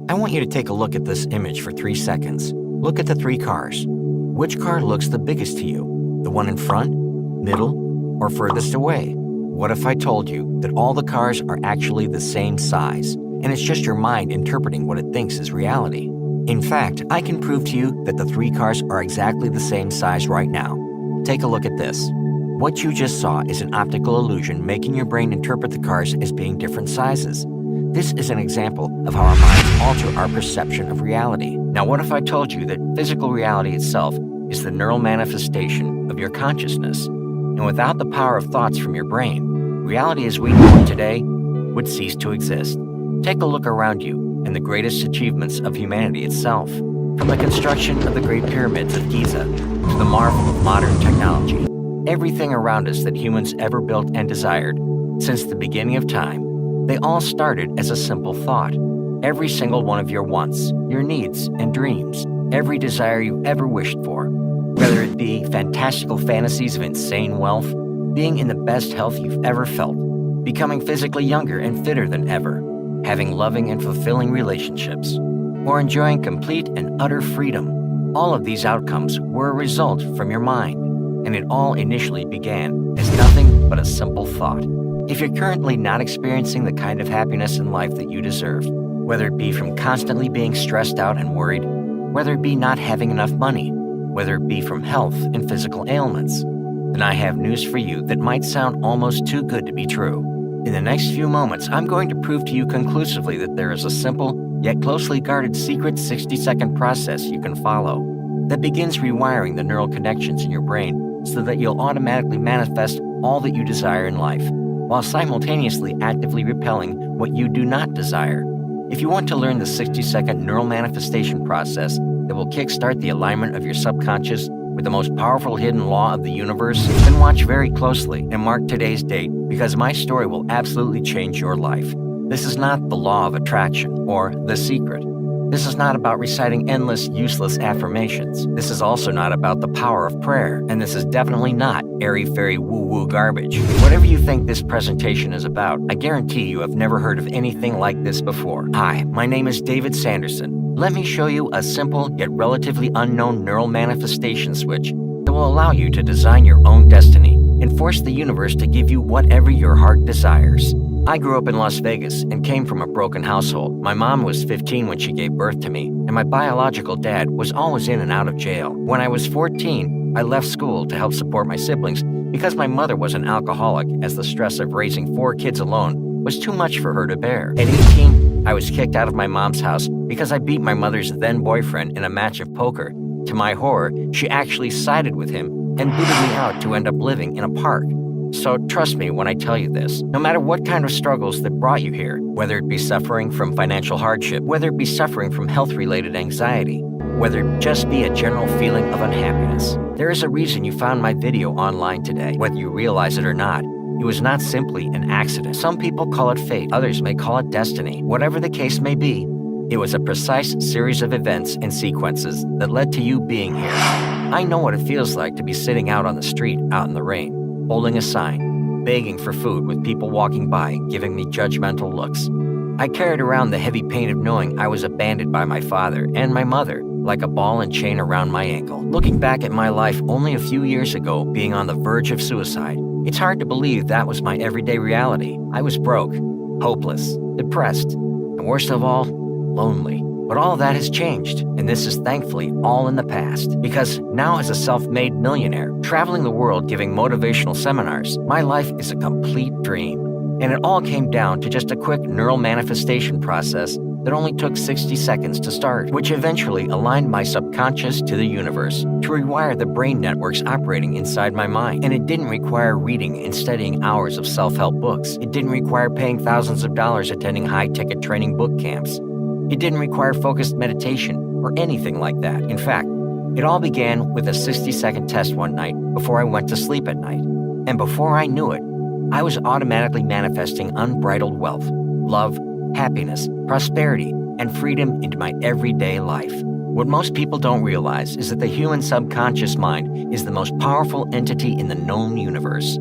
I want you to take a look at this image for 3 seconds. Look at the 3 cars. Which car looks the biggest to you? The one in front, middle, or furthest away? What if I told you that all the cars are actually the same size, and it's just your mind interpreting what it thinks is reality? In fact, I can prove to you that the 3 cars are exactly the same size right now. Take a look at this. What you just saw is an optical illusion making your brain interpret the cars as being different sizes. This is an example of how our minds alter our perception of reality. Now, what if I told you that physical reality itself is the neural manifestation of your consciousness? And without the power of thoughts from your brain, reality as we know it today would cease to exist. Take a look around you and the greatest achievements of humanity itself. From the construction of the Great Pyramids of Giza to the marvel of modern technology, everything around us that humans ever built and desired since the beginning of time, they all started as a simple thought. Every single one of your wants, your needs and dreams, every desire you've ever wished for, whether it be fantastical fantasies of insane wealth, being in the best health you've ever felt, becoming physically younger and fitter than ever, having loving and fulfilling relationships, or enjoying complete and utter freedom. All of these outcomes were a result from your mind, and it all initially began as nothing but a simple thought. If you're currently not experiencing the kind of happiness in life that you deserve, whether it be from constantly being stressed out and worried, whether it be not having enough money, whether it be from health and physical ailments, then I have news for you that might sound almost too good to be true. In the next few moments, I'm going to prove to you conclusively that there is a simple, yet closely guarded secret 60-second process you can follow that begins rewiring the neural connections in your brain so that you'll automatically manifest all that you desire in life, while simultaneously actively repelling what you do not desire. If you want to learn the 60-second neural manifestation process that will kickstart the alignment of your subconscious with the most powerful hidden law of the universe, then watch very closely and mark today's date, because my story will absolutely change your life. This is not the law of attraction or the secret. This is not about reciting endless, useless affirmations. This is also not about the power of prayer, and this is definitely not airy-fairy woo-woo garbage. Whatever you think this presentation is about, I guarantee you have never heard of anything like this before. Hi, my name is David Sanderson. Let me show you a simple yet relatively unknown neural manifestation switch that will allow you to design your own destiny and force the universe to give you whatever your heart desires. I grew up in Las Vegas and came from a broken household. My mom was 15 when she gave birth to me, and my biological dad was always in and out of jail. When I was 14, I left school to help support my siblings because my mother was an alcoholic, as the stress of raising 4 kids alone was too much for her to bear. At 18, I was kicked out of my mom's house because I beat my mother's then-boyfriend in a match of poker. To my horror, she actually sided with him and booted me out to end up living in a park. So trust me when I tell you this, no matter what kind of struggles that brought you here, whether it be suffering from financial hardship, whether it be suffering from health-related anxiety, whether it just be a general feeling of unhappiness, there is a reason you found my video online today, whether you realize it or not. It was not simply an accident. Some people call it fate, others may call it destiny. Whatever the case may be, it was a precise series of events and sequences that led to you being here. I know what it feels like to be sitting out on the street, out in the rain, holding a sign, begging for food with people walking by, giving me judgmental looks. I carried around the heavy pain of knowing I was abandoned by my father and my mother, like a ball and chain around my ankle. Looking back at my life only a few years ago, being on the verge of suicide, it's hard to believe that was my everyday reality. I was broke, hopeless, depressed, and worst of all, lonely. But all of that has changed, and this is thankfully all in the past, because now as a self-made millionaire, traveling the world giving motivational seminars, my life is a complete dream. And it all came down to just a quick neural manifestation process that only took 60 seconds to start, which eventually aligned my subconscious to the universe to rewire the brain networks operating inside my mind. And it didn't require reading and studying hours of self-help books. It didn't require paying thousands of dollars attending high-ticket training boot camps. It didn't require focused meditation or anything like that. In fact, it all began with a 60-second test one night before I went to sleep at night. And before I knew it, I was automatically manifesting unbridled wealth, love, happiness, prosperity, and freedom into my everyday life. What most people don't realize is that the human subconscious mind is the most powerful entity in the known universe.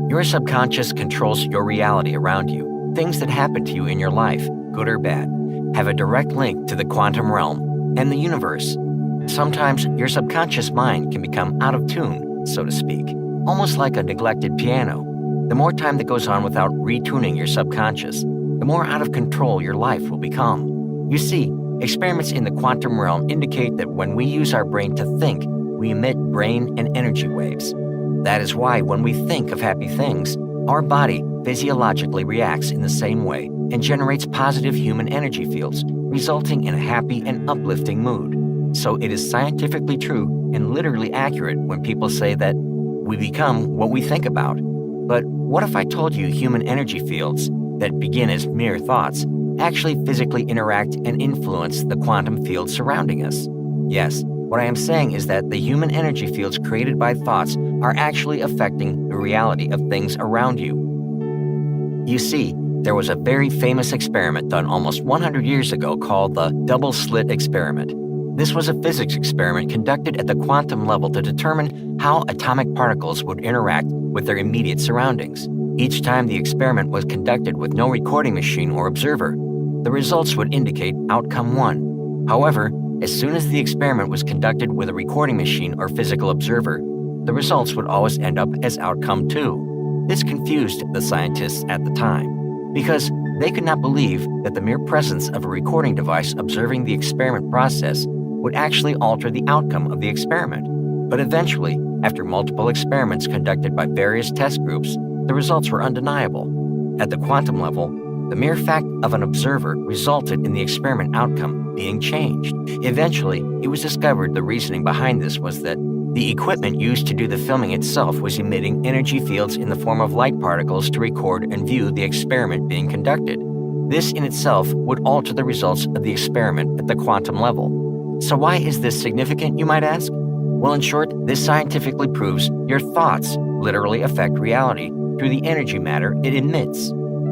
Your subconscious controls your reality around you, things that happen to you in your life, good or bad. have a direct link to the quantum realm and the universe. Sometimes your subconscious mind can become out of tune, so to speak, almost like a neglected piano. The more time that goes on without retuning your subconscious, the more out of control your life will become. You see, experiments in the quantum realm indicate that when we use our brain to think, we emit brain and energy waves. That is why when we think of happy things, our body physiologically reacts in the same way and generates positive human energy fields, resulting in a happy and uplifting mood. So it is scientifically true and literally accurate when people say that we become what we think about. But what if I told you human energy fields that begin as mere thoughts actually physically interact and influence the quantum field surrounding us? Yes, what I am saying is that the human energy fields created by thoughts are actually affecting the reality of things around you. You see, there was a very famous experiment done almost 100 years ago called the double-slit experiment. This was a physics experiment conducted at the quantum level to determine how atomic particles would interact with their immediate surroundings. Each time the experiment was conducted with no recording machine or observer, the results would indicate outcome 1. However, as soon as the experiment was conducted with a recording machine or physical observer, the results would always end up as outcome 2. This confused the scientists at the time, because they could not believe that the mere presence of a recording device observing the experiment process would actually alter the outcome of the experiment. But eventually, after multiple experiments conducted by various test groups, the results were undeniable. At the quantum level, the mere fact of an observer resulted in the experiment outcome being changed. Eventually, it was discovered the reasoning behind this was that the equipment used to do the filming itself was emitting energy fields in the form of light particles to record and view the experiment being conducted. This in itself would alter the results of the experiment at the quantum level. So why is this significant, you might ask? Well, in short, this scientifically proves your thoughts literally affect reality through the energy matter it emits.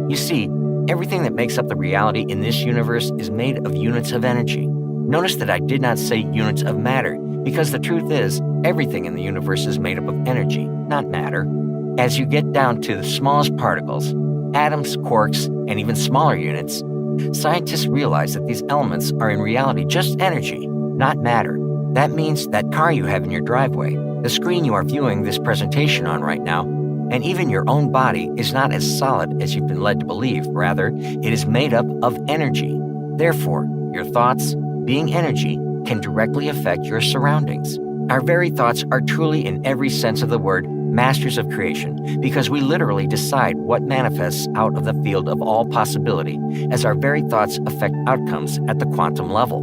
You see, everything that makes up the reality in this universe is made of units of energy. Notice that I did not say units of matter, because the truth is, everything in the universe is made up of energy, not matter. As you get down to the smallest particles, atoms, quarks, and even smaller units, scientists realize that these elements are in reality just energy, not matter. That means that car you have in your driveway, the screen you are viewing this presentation on right now, and even your own body is not as solid as you've been led to believe. Rather, it is made up of energy. Therefore, your thoughts, being energy, can directly affect your surroundings. Our very thoughts are truly, in every sense of the word, masters of creation, because we literally decide what manifests out of the field of all possibility, as our very thoughts affect outcomes at the quantum level.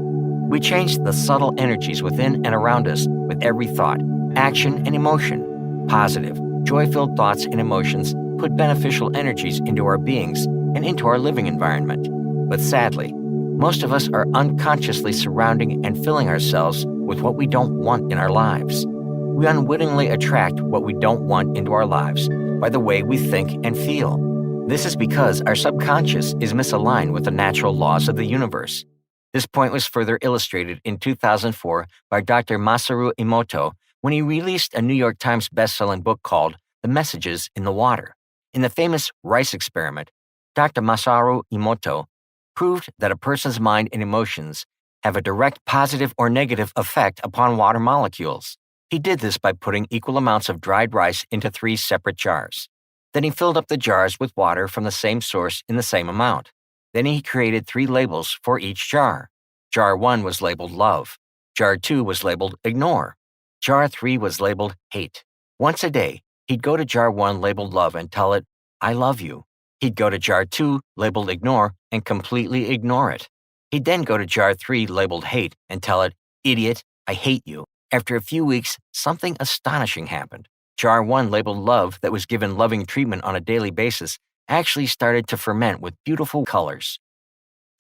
We change the subtle energies within and around us with every thought, action, and emotion. Positive, joy-filled thoughts and emotions put beneficial energies into our beings and into our living environment. But sadly, most of us are unconsciously surrounding and filling ourselves with what we don't want in our lives. We unwittingly attract what we don't want into our lives by the way we think and feel. This is because our subconscious is misaligned with the natural laws of the universe. This point was further illustrated in 2004 by Dr. Masaru Emoto when he released a New York Times best-selling book called The Messages in the Water. In the famous rice experiment, Dr. Masaru Emoto proved that a person's mind and emotions have a direct positive or negative effect upon water molecules. He did this by putting equal amounts of dried rice into 3 separate jars. Then he filled up the jars with water from the same source in the same amount. Then he created 3 labels for each jar. Jar 1 was labeled love. Jar 2 was labeled ignore. Jar 3 was labeled hate. Once a day, he'd go to jar 1 labeled love and tell it, I love you. He'd go to jar 2 labeled ignore and completely ignore it. He'd then go to jar 3 labeled hate and tell it, idiot, I hate you. After a few weeks, something astonishing happened. Jar 1 labeled love that was given loving treatment on a daily basis actually started to ferment with beautiful colors.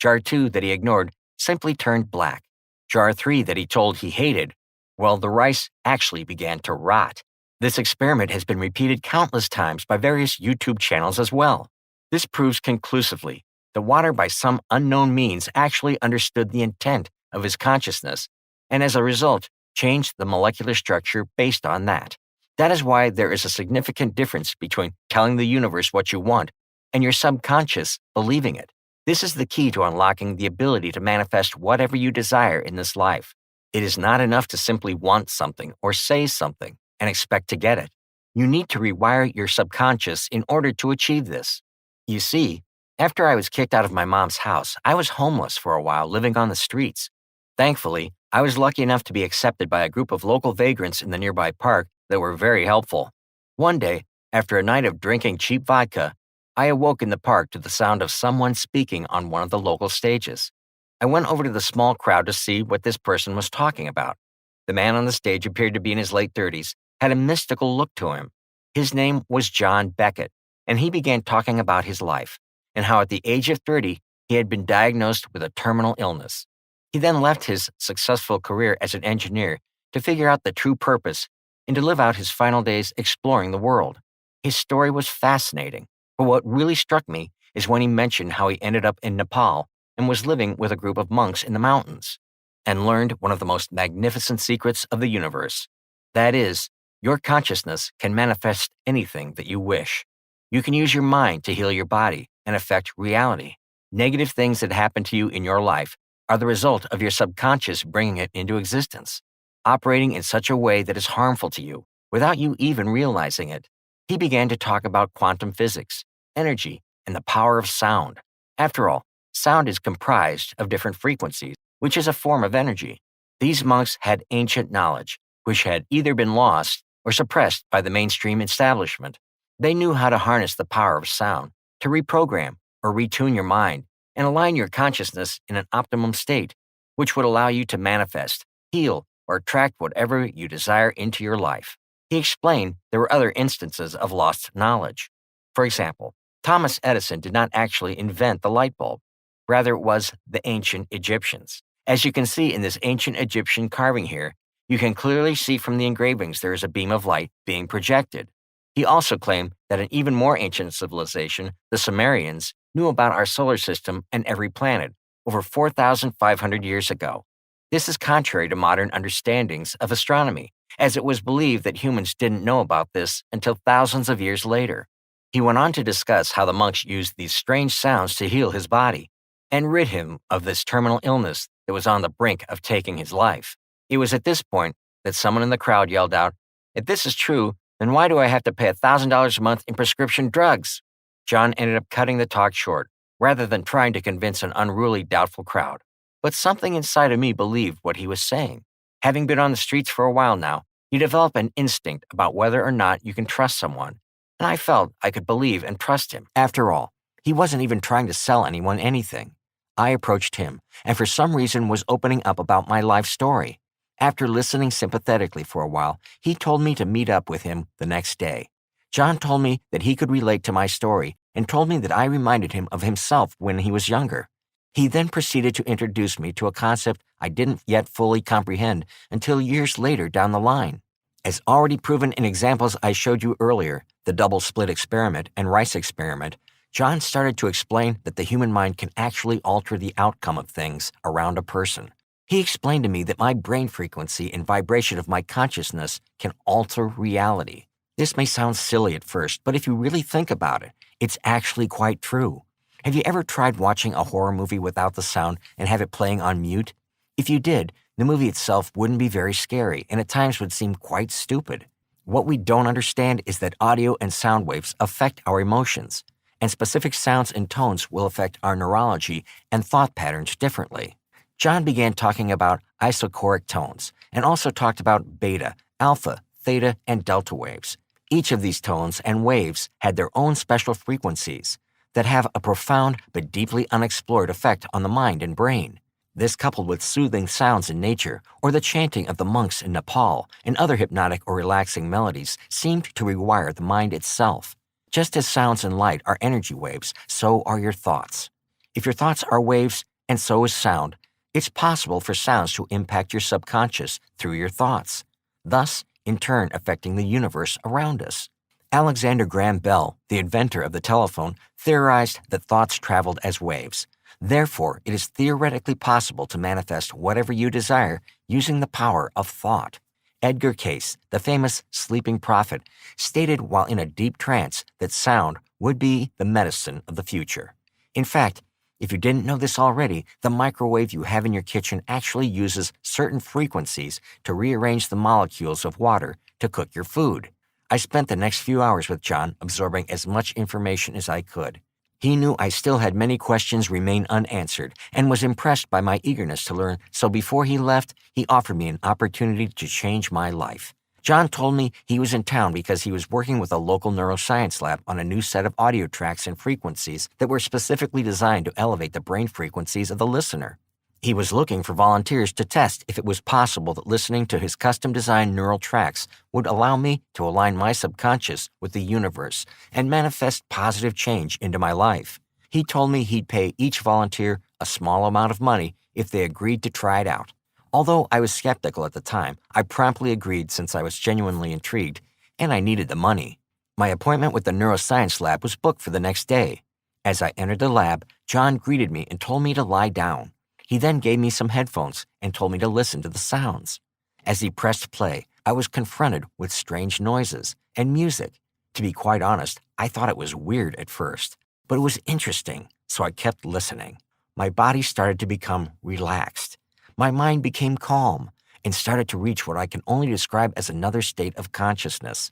Jar 2 that he ignored simply turned black. Jar 3 that he told he hated, well, the rice actually began to rot. This experiment has been repeated countless times by various YouTube channels as well. This proves conclusively the water by some unknown means actually understood the intent of his consciousness, and as a result, changed the molecular structure based on that. That is why there is a significant difference between telling the universe what you want and your subconscious believing it. This is the key to unlocking the ability to manifest whatever you desire in this life. It is not enough to simply want something or say something and expect to get it. You need to rewire your subconscious in order to achieve this. You see, after I was kicked out of my mom's house, I was homeless for a while, living on the streets. Thankfully, I was lucky enough to be accepted by a group of local vagrants in the nearby park that were very helpful. One day, after a night of drinking cheap vodka, I awoke in the park to the sound of someone speaking on one of the local stages. I went over to the small crowd to see what this person was talking about. The man on the stage appeared to be in his late 30s, had a mystical look to him. His name was John Beckett, and he began talking about his life and how at the age of 30, he had been diagnosed with a terminal illness. He then left his successful career as an engineer to figure out the true purpose and to live out his final days exploring the world. His story was fascinating, but what really struck me is when he mentioned how he ended up in Nepal and was living with a group of monks in the mountains and learned one of the most magnificent secrets of the universe. That is, your consciousness can manifest anything that you wish. You can use your mind to heal your body and affect reality. Negative things that happen to you in your life are the result of your subconscious bringing it into existence, operating in such a way that is harmful to you without you even realizing it. He began to talk about quantum physics, energy, and the power of sound. After all, sound is comprised of different frequencies, which is a form of energy. These monks had ancient knowledge, which had either been lost or suppressed by the mainstream establishment. They knew how to harness the power of sound to reprogram or retune your mind and align your consciousness in an optimum state, which would allow you to manifest, heal, or attract whatever you desire into your life. He explained there were other instances of lost knowledge. For example, Thomas Edison did not actually invent the light bulb. Rather, it was the ancient Egyptians. As you can see in this ancient Egyptian carving here, you can clearly see from the engravings there is a beam of light being projected. He also claimed that an even more ancient civilization, the Sumerians, knew about our solar system and every planet over 4,500 years ago. This is contrary to modern understandings of astronomy, as it was believed that humans didn't know about this until thousands of years later. He went on to discuss how the monks used these strange sounds to heal his body and rid him of this terminal illness that was on the brink of taking his life. It was at this point that someone in the crowd yelled out, "If this is true, then why do I have to pay $1,000 a month in prescription drugs?" John ended up cutting the talk short, rather than trying to convince an unruly, doubtful crowd. But something inside of me believed what he was saying. Having been on the streets for a while now, you develop an instinct about whether or not you can trust someone, and I felt I could believe and trust him. After all, he wasn't even trying to sell anyone anything. I approached him, and for some reason was opening up about my life story. After listening sympathetically for a while, he told me to meet up with him the next day. John told me that he could relate to my story and told me that I reminded him of himself when he was younger. He then proceeded to introduce me to a concept I didn't yet fully comprehend until years later down the line. As already proven in examples I showed you earlier, the double slit experiment and rice experiment, John started to explain that the human mind can actually alter the outcome of things around a person. He explained to me that my brain frequency and vibration of my consciousness can alter reality. This may sound silly at first, but if you really think about it, it's actually quite true. Have you ever tried watching a horror movie without the sound and have it playing on mute? If you did, the movie itself wouldn't be very scary and at times would seem quite stupid. What we don't understand is that audio and sound waves affect our emotions, and specific sounds and tones will affect our neurology and thought patterns differently. John began talking about isochoric tones and also talked about beta, alpha, theta, and delta waves. Each of these tones and waves had their own special frequencies that have a profound but deeply unexplored effect on the mind and brain. This, coupled with soothing sounds in nature or the chanting of the monks in Nepal and other hypnotic or relaxing melodies, seemed to rewire the mind itself. Just as sounds and light are energy waves, so are your thoughts. If your thoughts are waves, and so is sound, it's possible for sounds to impact your subconscious through your thoughts, thus, in turn, affecting the universe around us. Alexander Graham Bell, the inventor of the telephone, theorized that thoughts traveled as waves. Therefore, it is theoretically possible to manifest whatever you desire using the power of thought. Edgar Cayce, the famous sleeping prophet, stated while in a deep trance that sound would be the medicine of the future. In fact, If you didn't know this already, the microwave you have in your kitchen actually uses certain frequencies to rearrange the molecules of water to cook your food. I spent the next few hours with John absorbing as much information as I could. He knew I still had many questions remain unanswered and was impressed by my eagerness to learn, so before he left, he offered me an opportunity to change my life. John told me he was in town because he was working with a local neuroscience lab on a new set of audio tracks and frequencies that were specifically designed to elevate the brain frequencies of the listener. He was looking for volunteers to test if it was possible that listening to his custom-designed neural tracks would allow me to align my subconscious with the universe and manifest positive change into my life. He told me he'd pay each volunteer a small amount of money if they agreed to try it out. Although I was skeptical at the time, I promptly agreed since I was genuinely intrigued, and I needed the money. My appointment with the neuroscience lab was booked for the next day. As I entered the lab, John greeted me and told me to lie down. He then gave me some headphones and told me to listen to the sounds. As he pressed play, I was confronted with strange noises and music. To be quite honest, I thought it was weird at first, but it was interesting, so I kept listening. My body started to become relaxed. My mind became calm and started to reach what I can only describe as another state of consciousness.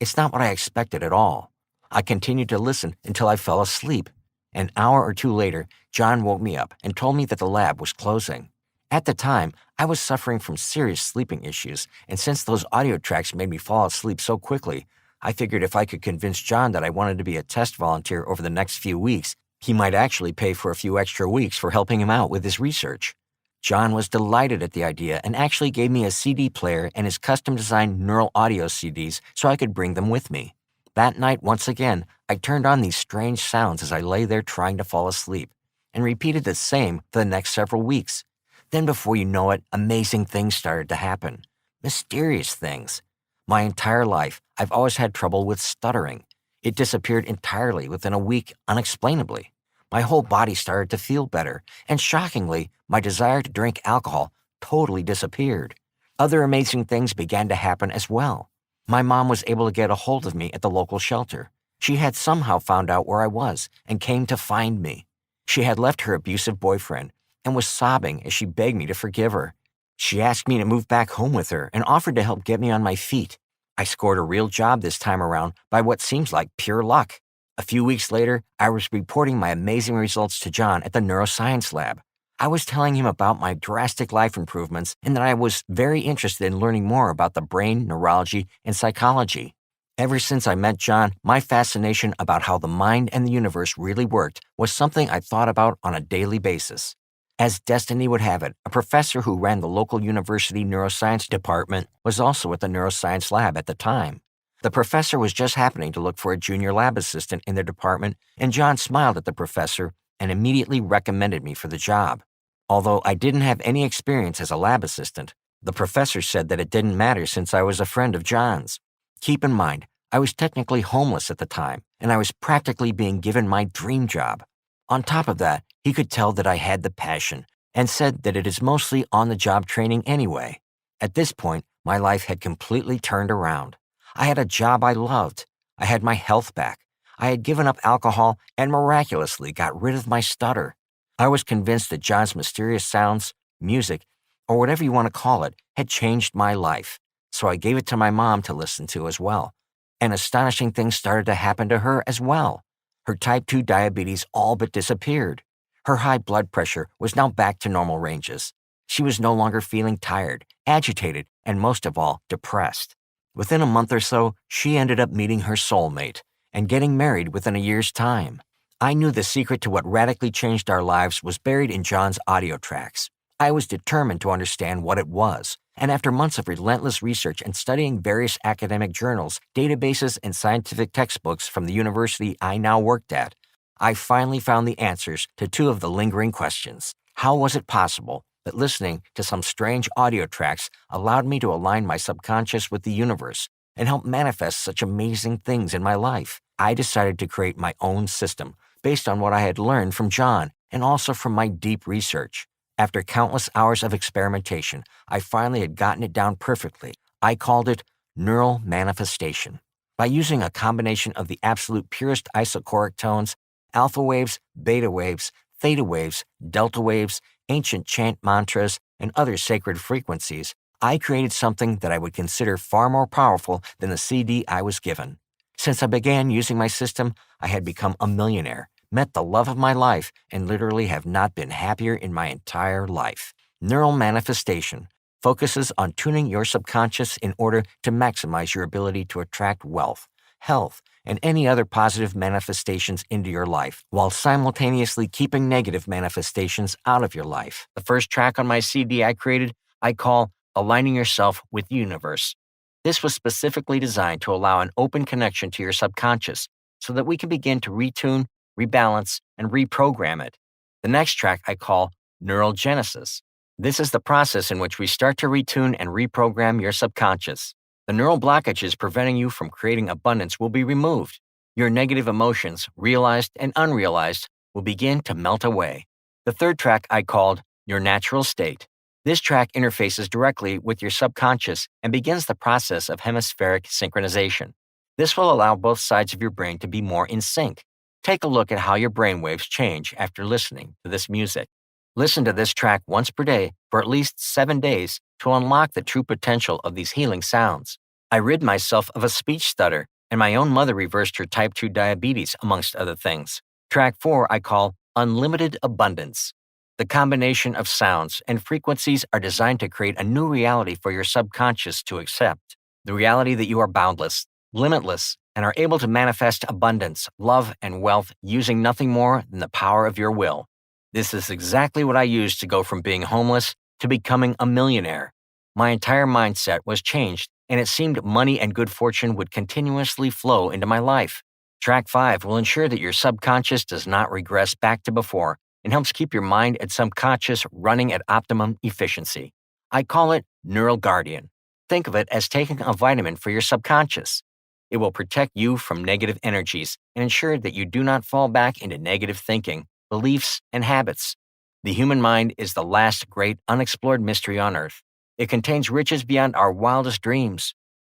It's not what I expected at all. I continued to listen until I fell asleep. An hour or two later, John woke me up and told me that the lab was closing. At the time, I was suffering from serious sleeping issues, and since those audio tracks made me fall asleep so quickly, I figured if I could convince John that I wanted to be a test volunteer over the next few weeks, he might actually pay for a few extra weeks for helping him out with his research. John was delighted at the idea and actually gave me a CD player and his custom-designed neural audio CDs so I could bring them with me. That night, once again, I turned on these strange sounds as I lay there trying to fall asleep, and repeated the same for the next several weeks. Then before you know it, amazing things started to happen. Mysterious things. My entire life, I've always had trouble with stuttering. It disappeared entirely within a week, unexplainably. My whole body started to feel better, and shockingly, my desire to drink alcohol totally disappeared. Other amazing things began to happen as well. My mom was able to get a hold of me at the local shelter. She had somehow found out where I was and came to find me. She had left her abusive boyfriend and was sobbing as she begged me to forgive her. She asked me to move back home with her and offered to help get me on my feet. I scored a real job this time around by what seems like pure luck. A few weeks later, I was reporting my amazing results to John at the neuroscience lab. I was telling him about my drastic life improvements and that I was very interested in learning more about the brain, neurology, and psychology. Ever since I met John, my fascination about how the mind and the universe really worked was something I thought about on a daily basis. As destiny would have it, a professor who ran the local university neuroscience department was also at the neuroscience lab at the time. The professor was just happening to look for a junior lab assistant in their department, and John smiled at the professor and immediately recommended me for the job. Although I didn't have any experience as a lab assistant, the professor said that it didn't matter since I was a friend of John's. Keep in mind, I was technically homeless at the time, and I was practically being given my dream job. On top of that, he could tell that I had the passion, and said that it is mostly on-the-job training anyway. At this point, my life had completely turned around. I had a job I loved. I had my health back. I had given up alcohol and miraculously got rid of my stutter. I was convinced that John's mysterious sounds, music, or whatever you want to call it, had changed my life, so I gave it to my mom to listen to as well. And astonishing things started to happen to her as well. Her type 2 diabetes all but disappeared. Her high blood pressure was now back to normal ranges. She was no longer feeling tired, agitated, and most of all, depressed. Within a month or so, she ended up meeting her soulmate and getting married within a year's time. I knew the secret to what radically changed our lives was buried in John's audio tracks. I was determined to understand what it was, and after months of relentless research and studying various academic journals, databases, and scientific textbooks from the university I now worked at, I finally found the answers to two of the lingering questions. How was it possible that listening to some strange audio tracks allowed me to align my subconscious with the universe and help manifest such amazing things in my life? I decided to create my own system based on what I had learned from John and also from my deep research. After countless hours of experimentation, I finally had gotten it down perfectly. I called it neural manifestation. By using a combination of the absolute purest isochoric tones, alpha waves, beta waves, theta waves, delta waves, ancient chant mantras, and other sacred frequencies, I created something that I would consider far more powerful than the CD I was given. Since I began using my system, I had become a millionaire, met the love of my life, and literally have not been happier in my entire life. Neural manifestation focuses on tuning your subconscious in order to maximize your ability to attract wealth, health, and any other positive manifestations into your life, while simultaneously keeping negative manifestations out of your life. The first track on my CD I created, I call Aligning Yourself with the Universe. This was specifically designed to allow an open connection to your subconscious so that we can begin to retune, rebalance, and reprogram it. The next track I call Neural Genesis. This is the process in which we start to retune and reprogram your subconscious. The neural blockages preventing you from creating abundance will be removed. Your negative emotions, realized and unrealized, will begin to melt away. The third track I called Your Natural State. This track interfaces directly with your subconscious and begins the process of hemispheric synchronization. This will allow both sides of your brain to be more in sync. Take a look at how your brainwaves change after listening to this music. Listen to this track once per day for at least 7 days to unlock the true potential of these healing sounds. I rid myself of a speech stutter, and my own mother reversed her type 2 diabetes, amongst other things. Track 4 I call Unlimited Abundance. The combination of sounds and frequencies are designed to create a new reality for your subconscious to accept. The reality that you are boundless, limitless, and are able to manifest abundance, love, and wealth using nothing more than the power of your will. This is exactly what I used to go from being homeless to becoming a millionaire. My entire mindset was changed, and it seemed money and good fortune would continuously flow into my life. Track 5 will ensure that your subconscious does not regress back to before and helps keep your mind and subconscious running at optimum efficiency. I call it Neural Guardian. Think of it as taking a vitamin for your subconscious. It will protect you from negative energies and ensure that you do not fall back into negative thinking, beliefs, and habits. The human mind is the last great unexplored mystery on Earth. It contains riches beyond our wildest dreams.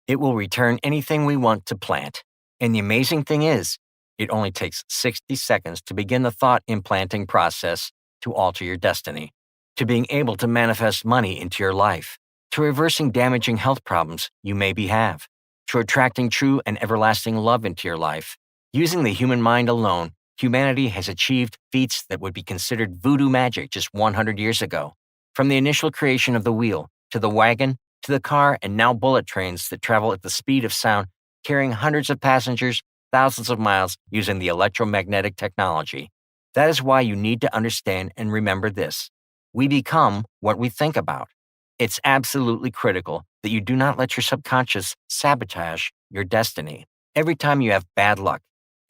It will return anything we want to plant. And the amazing thing is, it only takes 60 seconds to begin the thought implanting process to alter your destiny, to being able to manifest money into your life, to reversing damaging health problems you maybe have, to attracting true and everlasting love into your life. Using the human mind alone, humanity has achieved feats that would be considered voodoo magic just 100 years ago. From the initial creation of the wheel, to the wagon, to the car, and now bullet trains that travel at the speed of sound, carrying hundreds of passengers, thousands of miles using the electromagnetic technology. That is why you need to understand and remember this. We become what we think about. It's absolutely critical that you do not let your subconscious sabotage your destiny. Every time you have bad luck,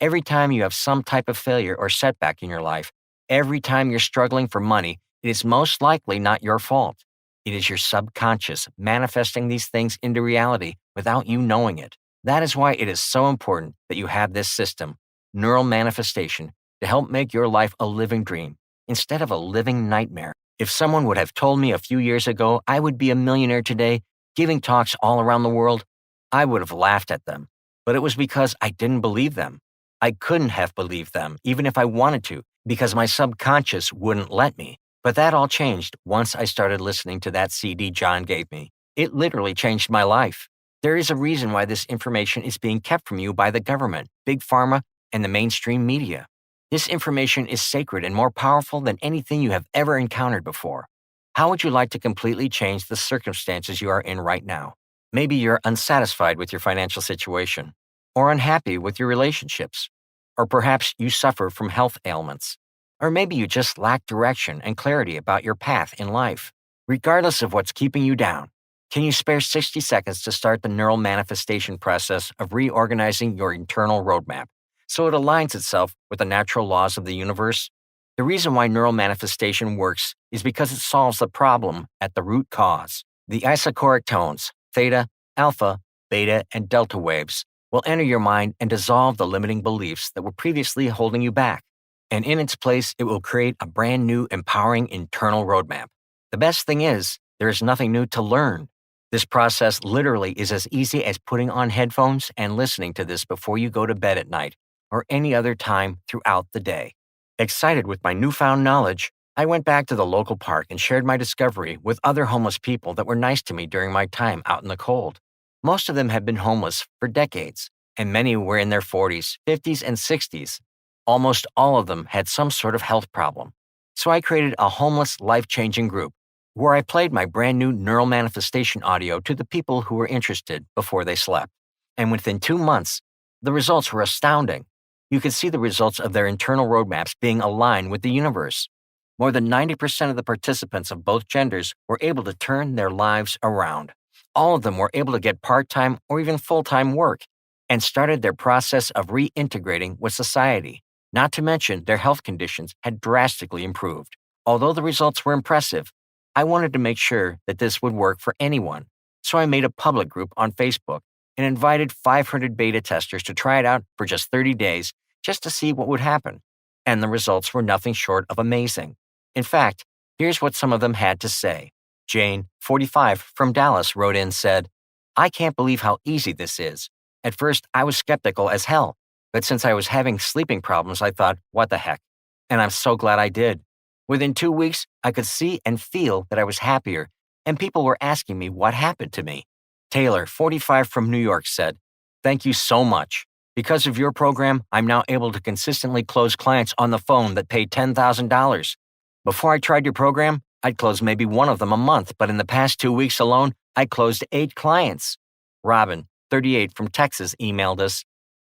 every time you have some type of failure or setback in your life, every time you're struggling for money, it is most likely not your fault. It is your subconscious manifesting these things into reality without you knowing it. That is why it is so important that you have this system, neural manifestation, to help make your life a living dream instead of a living nightmare. If someone would have told me a few years ago I would be a millionaire today, giving talks all around the world, I would have laughed at them. But it was because I didn't believe them. I couldn't have believed them, even if I wanted to, because my subconscious wouldn't let me. But that all changed once I started listening to that CD John gave me. It literally changed my life. There is a reason why this information is being kept from you by the government, big pharma, and the mainstream media. This information is sacred and more powerful than anything you have ever encountered before. How would you like to completely change the circumstances you are in right now? Maybe you're unsatisfied with your financial situation, or unhappy with your relationships, or perhaps you suffer from health ailments, or maybe you just lack direction and clarity about your path in life. Regardless of what's keeping you down, can you spare 60 seconds to start the neural manifestation process of reorganizing your internal roadmap so it aligns itself with the natural laws of the universe? The reason why neural manifestation works is because it solves the problem at the root cause. The isochoric tones, theta, alpha, beta, and delta waves, will enter your mind and dissolve the limiting beliefs that were previously holding you back. And in its place, it will create a brand new, empowering internal roadmap. The best thing is, there is nothing new to learn. This process literally is as easy as putting on headphones and listening to this before you go to bed at night or any other time throughout the day. Excited with my newfound knowledge, I went back to the local park and shared my discovery with other homeless people that were nice to me during my time out in the cold. Most of them had been homeless for decades, and many were in their 40s, 50s, and 60s. Almost all of them had some sort of health problem. So I created a homeless, life changing group where I played my brand new neural manifestation audio to the people who were interested before they slept. And within 2 months, the results were astounding. You could see the results of their internal roadmaps being aligned with the universe. More than 90% of the participants of both genders were able to turn their lives around. All of them were able to get part-time or even full-time work and started their process of reintegrating with society. Not to mention, their health conditions had drastically improved. Although the results were impressive, I wanted to make sure that this would work for anyone. So I made a public group on Facebook and invited 500 beta testers to try it out for just 30 days just to see what would happen. And the results were nothing short of amazing. In fact, here's what some of them had to say. Jane, 45, from Dallas, wrote in, said, "I can't believe how easy this is. At first, I was skeptical as hell, but since I was having sleeping problems, I thought, what the heck? And I'm so glad I did. Within 2 weeks, I could see and feel that I was happier, and people were asking me what happened to me." Taylor, 45, from New York, said, "Thank you so much. Because of your program, I'm now able to consistently close clients on the phone that pay $10,000. Before I tried your program, I'd close maybe one of them a month, but in the past 2 weeks alone, I closed 8 clients." Robin, 38, from Texas, emailed us,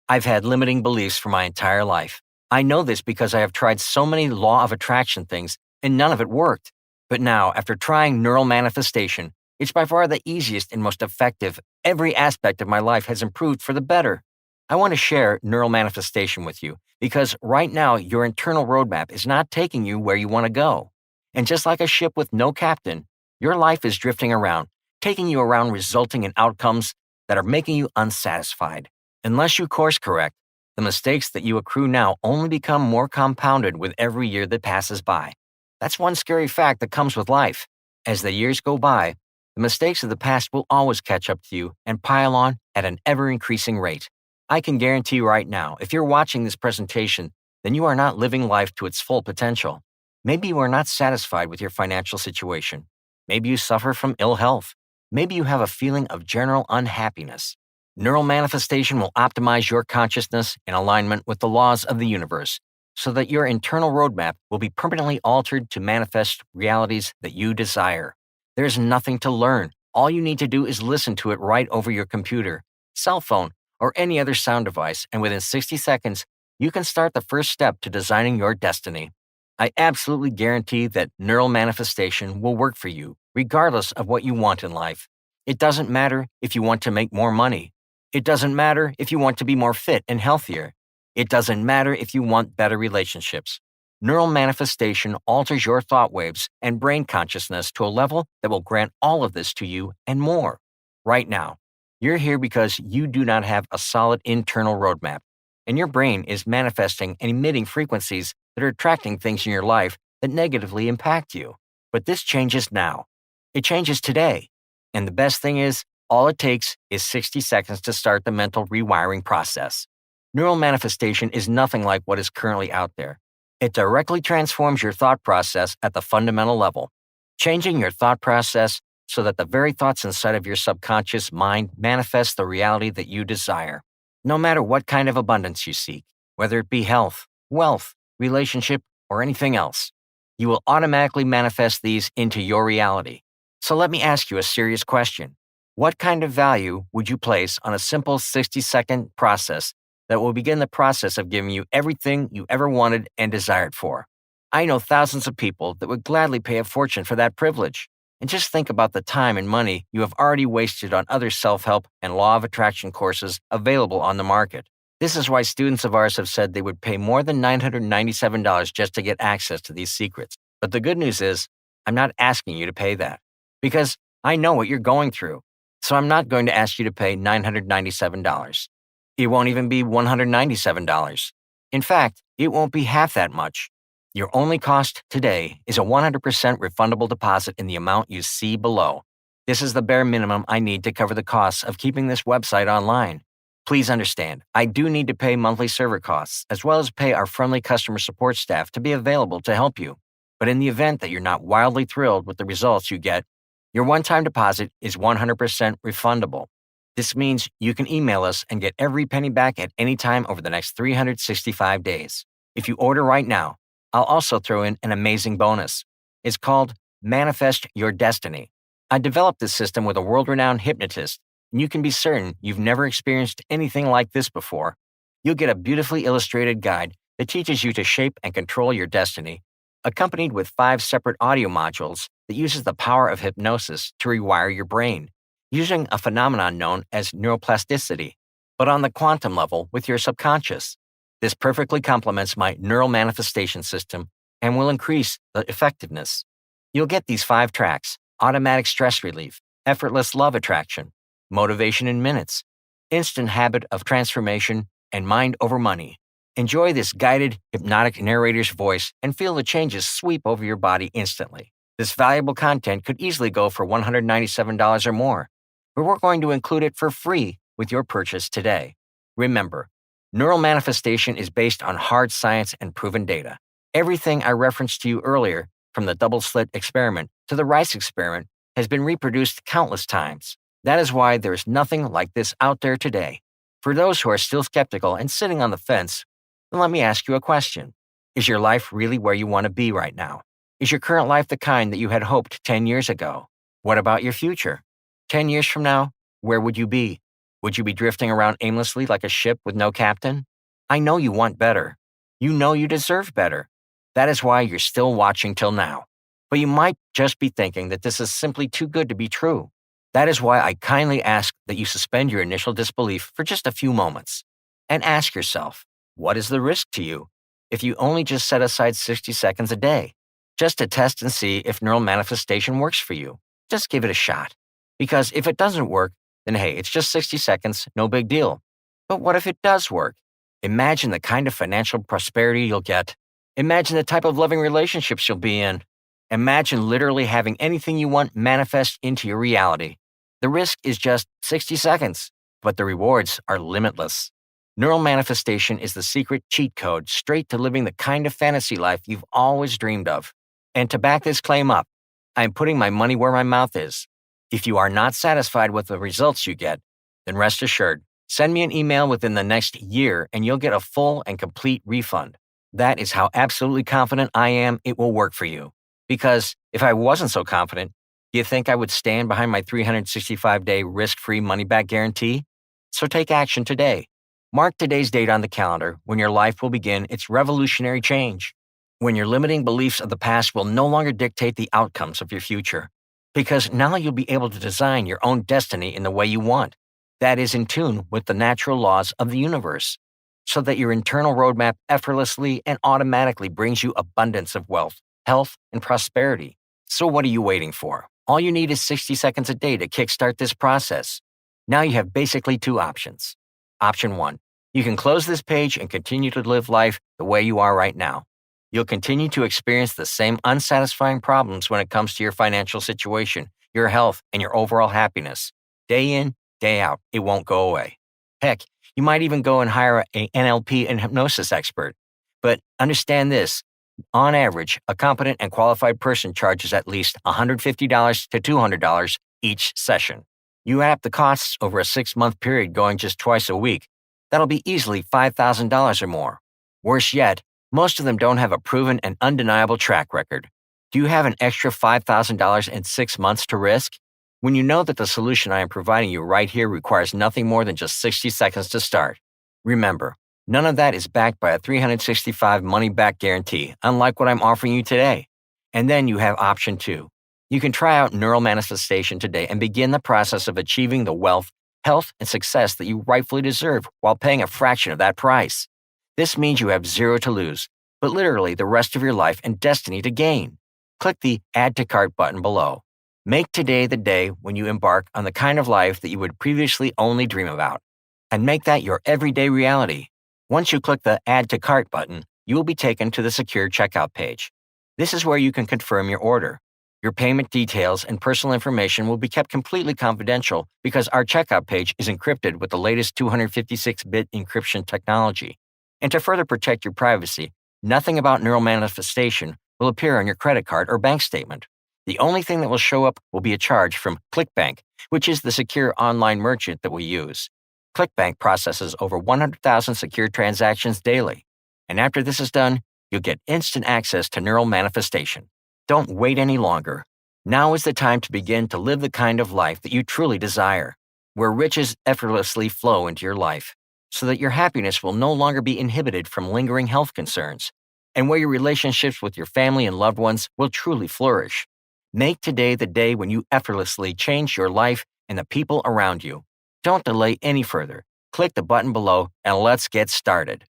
"I've had limiting beliefs for my entire life. I know this because I have tried so many law of attraction things, and none of it worked. But now, after trying neural manifestation, it's by far the easiest and most effective. Every aspect of my life has improved for the better. I want to share neural manifestation with you because right now your internal roadmap is not taking you where you want to go. And just like a ship with no captain, your life is drifting around, taking you around, resulting in outcomes that are making you unsatisfied. Unless you course correct, the mistakes that you accrue now only become more compounded with every year that passes by. That's one scary fact that comes with life. As the years go by, the mistakes of the past will always catch up to you and pile on at an ever-increasing rate. I can guarantee you right now, if you're watching this presentation, then you are not living life to its full potential. Maybe you are not satisfied with your financial situation. Maybe you suffer from ill health. Maybe you have a feeling of general unhappiness. Neural manifestation will optimize your consciousness in alignment with the laws of the universe so that your internal roadmap will be permanently altered to manifest realities that you desire. There is nothing to learn. All you need to do is listen to it right over your computer, cell phone, or any other sound device, and within 60 seconds, you can start the first step to designing your destiny. I absolutely guarantee that neural manifestation will work for you, regardless of what you want in life. It doesn't matter if you want to make more money. It doesn't matter if you want to be more fit and healthier. It doesn't matter if you want better relationships. Neural manifestation alters your thought waves and brain consciousness to a level that will grant all of this to you and more. Right now, you're here because you do not have a solid internal roadmap, and your brain is manifesting and emitting frequencies that are attracting things in your life that negatively impact you. But this changes now. It changes today. And the best thing is, all it takes is 60 seconds to start the mental rewiring process. Neural manifestation is nothing like what is currently out there. It directly transforms your thought process at the fundamental level, changing your thought process so that the very thoughts inside of your subconscious mind manifest the reality that you desire. No matter what kind of abundance you seek, whether it be health, wealth, relationship, or anything else, you will automatically manifest these into your reality. So let me ask you a serious question. What kind of value would you place on a simple 60-second process that will begin the process of giving you everything you ever wanted and desired for? I know thousands of people that would gladly pay a fortune for that privilege. And just think about the time and money you have already wasted on other self-help and law of attraction courses available on the market. This is why students of ours have said they would pay more than $997 just to get access to these secrets. But the good news is, I'm not asking you to pay that because I know what you're going through. So I'm not going to ask you to pay $997. It won't even be $197. In fact, it won't be half that much. Your only cost today is a 100% refundable deposit in the amount you see below. This is the bare minimum I need to cover the costs of keeping this website online. Please understand, I do need to pay monthly server costs, as well as pay our friendly customer support staff to be available to help you. But in the event that you're not wildly thrilled with the results you get, your one-time deposit is 100% refundable. This means you can email us and get every penny back at any time over the next 365 days. If you order right now, I'll also throw in an amazing bonus. It's called Manifest Your Destiny. I developed this system with a world-renowned hypnotist, and you can be certain you've never experienced anything like this before. You'll get a beautifully illustrated guide that teaches you to shape and control your destiny, accompanied with 5 separate audio modules that uses the power of hypnosis to rewire your brain, using a phenomenon known as neuroplasticity, but on the quantum level with your subconscious. This perfectly complements my neural manifestation system and will increase the effectiveness. You'll get these 5 tracks: automatic stress relief, effortless love attraction, motivation in minutes, instant habit of transformation, and mind over money. Enjoy this guided, hypnotic narrator's voice and feel the changes sweep over your body instantly. This valuable content could easily go for $197 or more, but we're going to include it for free with your purchase today. Remember, neural manifestation is based on hard science and proven data. Everything I referenced to you earlier, from the double-slit experiment to the rice experiment, has been reproduced countless times. That is why there is nothing like this out there today. For those who are still skeptical and sitting on the fence, then let me ask you a question. Is your life really where you want to be right now? Is your current life the kind that you had hoped 10 years ago? What about your future? 10 years from now, where would you be? Would you be drifting around aimlessly like a ship with no captain? I know you want better. You know you deserve better. That is why you're still watching till now. But you might just be thinking that this is simply too good to be true. That is why I kindly ask that you suspend your initial disbelief for just a few moments and ask yourself, what is the risk to you if you only just set aside 60 seconds a day, just to test and see if neural manifestation works for you? Just give it a shot. Because if it doesn't work, then hey, it's just 60 seconds, no big deal. But what if it does work? Imagine the kind of financial prosperity you'll get. Imagine the type of loving relationships you'll be in. Imagine literally having anything you want manifest into your reality. The risk is just 60 seconds, but the rewards are limitless. Neural manifestation is the secret cheat code straight to living the kind of fantasy life you've always dreamed of. And to back this claim up, I am putting my money where my mouth is. If you are not satisfied with the results you get, then rest assured, send me an email within the next year and you'll get a full and complete refund. That is how absolutely confident I am it will work for you. Because if I wasn't so confident, do you think I would stand behind my 365-day risk-free money-back guarantee? So take action today. Mark today's date on the calendar when your life will begin its revolutionary change. When your limiting beliefs of the past will no longer dictate the outcomes of your future. Because now you'll be able to design your own destiny in the way you want. That is in tune with the natural laws of the universe. So that your internal roadmap effortlessly and automatically brings you abundance of wealth, health, and prosperity. So what are you waiting for? All you need is 60 seconds a day to kickstart this process. Now you have basically 2 options. Option 1, you can close this page and continue to live life the way you are right now. You'll continue to experience the same unsatisfying problems when it comes to your financial situation, your health, and your overall happiness. Day in, day out, it won't go away. Heck, you might even go and hire an NLP and hypnosis expert. But understand this, on average, a competent and qualified person charges at least $150 to $200 each session. You add up the costs over a 6-month period going just twice a week. That'll be easily $5,000 or more. Worse yet, most of them don't have a proven and undeniable track record. Do you have an extra $5,000 in 6 months to risk? When you know that the solution I am providing you right here requires nothing more than just 60 seconds to start. Remember, none of that is backed by a 365 money-back guarantee, unlike what I'm offering you today. And then you have option 2. You can try out neural manifestation today and begin the process of achieving the wealth, health, and success that you rightfully deserve while paying a fraction of that price. This means you have 0 to lose, but literally the rest of your life and destiny to gain. Click the Add to Cart button below. Make today the day when you embark on the kind of life that you would previously only dream about, and make that your everyday reality. Once you click the Add to Cart button, you will be taken to the secure checkout page. This is where you can confirm your order. Your payment details and personal information will be kept completely confidential because our checkout page is encrypted with the latest 256-bit encryption technology. And to further protect your privacy, nothing about neural manifestation will appear on your credit card or bank statement. The only thing that will show up will be a charge from ClickBank, which is the secure online merchant that we use. ClickBank processes over 100,000 secure transactions daily. And after this is done, you'll get instant access to neural manifestation. Don't wait any longer. Now is the time to begin to live the kind of life that you truly desire, where riches effortlessly flow into your life, so that your happiness will no longer be inhibited from lingering health concerns, and where your relationships with your family and loved ones will truly flourish. Make today the day when you effortlessly change your life and the people around you. Don't delay any further. Click the button below and let's get started.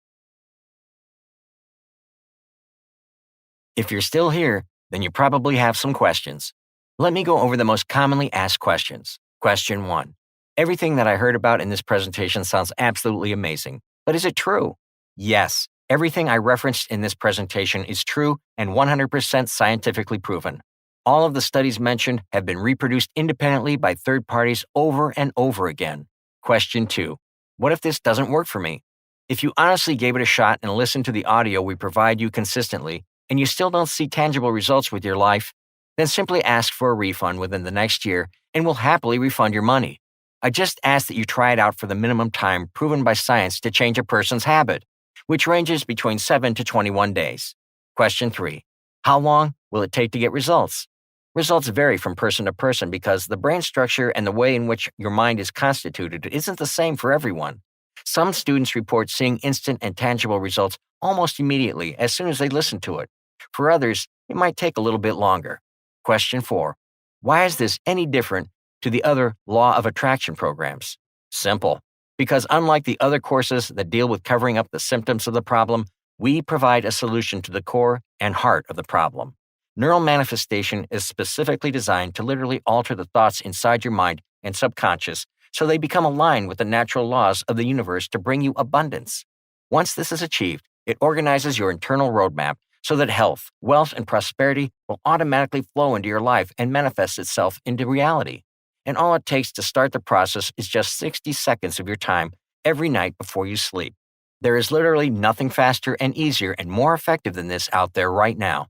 If you're still here, then you probably have some questions. Let me go over the most commonly asked questions. Question 1. Everything that I heard about in this presentation sounds absolutely amazing, but is it true? Yes, everything I referenced in this presentation is true and 100% scientifically proven. All of the studies mentioned have been reproduced independently by third parties over and over again. Question 2. What if this doesn't work for me? If you honestly gave it a shot and listened to the audio we provide you consistently, and you still don't see tangible results with your life, then simply ask for a refund within the next year and we'll happily refund your money. I just ask that you try it out for the minimum time proven by science to change a person's habit, which ranges between 7 to 21 days. Question 3. How long will it take to get results? Results vary from person to person because the brain structure and the way in which your mind is constituted isn't the same for everyone. Some students report seeing instant and tangible results almost immediately as soon as they listen to it. For others, it might take a little bit longer. Question 4. Why is this any different to the other law of attraction programs? Simple. Because unlike the other courses that deal with covering up the symptoms of the problem, we provide a solution to the core and heart of the problem. Neural manifestation is specifically designed to literally alter the thoughts inside your mind and subconscious so they become aligned with the natural laws of the universe to bring you abundance. Once this is achieved, it organizes your internal roadmap so that health, wealth, and prosperity will automatically flow into your life and manifest itself into reality. And all it takes to start the process is just 60 seconds of your time every night before you sleep. There is literally nothing faster and easier and more effective than this out there right now.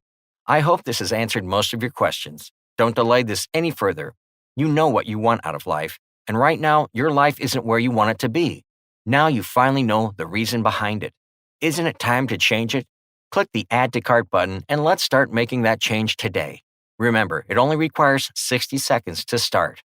I hope this has answered most of your questions. Don't delay this any further. You know what you want out of life, and right now, your life isn't where you want it to be. Now you finally know the reason behind it. Isn't it time to change it? Click the Add to Cart button and let's start making that change today. Remember, it only requires 60 seconds to start.